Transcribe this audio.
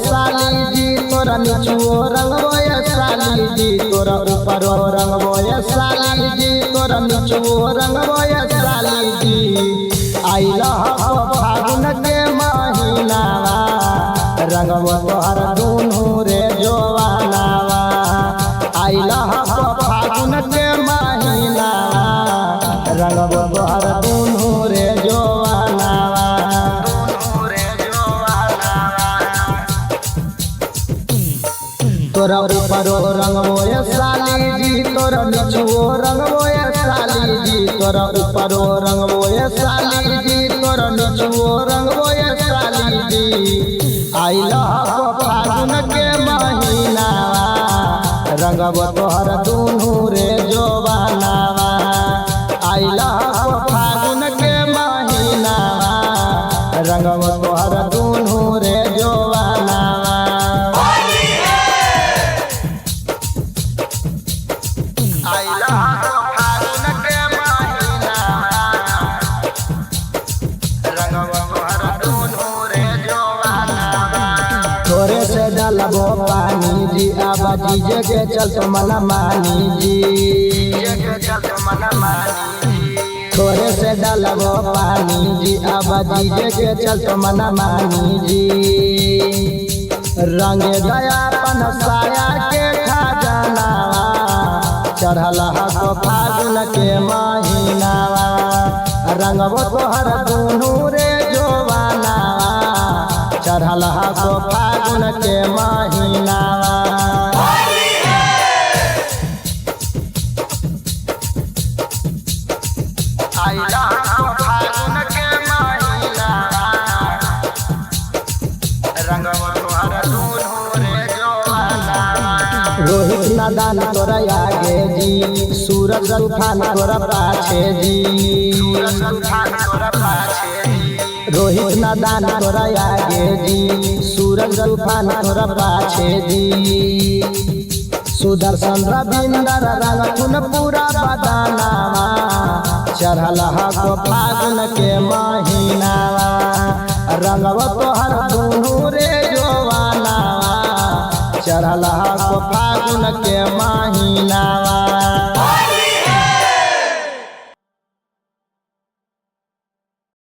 साली जी तोरा नीचुओ रंगबो ये साली जी तोरा ऊपरो रंगबो ये साली जी तोरा नीचुओ रंगबो ये साली जी। आइला फागुन के महीनावा रंगबो तोहर दुनू रे जवानावा। आइला फागुन के महीनावा रंगबो तोहर दुनू रे जवानावा। तोरा ऊपरो रंगबो ये साली जी तोरा नीचुओ रंगबो ये साली जी तोरा ऊपरो रंगबो ये साली जी तोरा नीचुओ रंगबो ये साली जी। आइला फागुन के महीनावा रंगबो तोहर दुनू रे जवानावा। आइला फागुन के महीनावा रंगबो तोहर दुनू रे जवानावा। थोड़े से डालबो पानी जी आबा जीजे के चलत मना मानी जी। थोड़े से डालबो पानी जी आबा जीजे के चलत मना मानी जी। रंगे गया पन साया के खजानावा चढ़ल हो फागुन के महीनावा रंगबो तोहर दुनू रे जवानावा चढ़ल हो फागुन के महीनावा। रोहित नादान तोरा आगे जी सूरज तूफान तोरा पाछे जी। रोहित नादान तोरा आगे जी सूरज तूफान तोरा पाछे जी। सुदर्शन रविंदर रंगकुन पूरा बदानावा चढ़ल हो फागुन के महीनावा रंगबो तोहर दुनू रे जवानावा चढ़ल हो फागुन के महीनावा।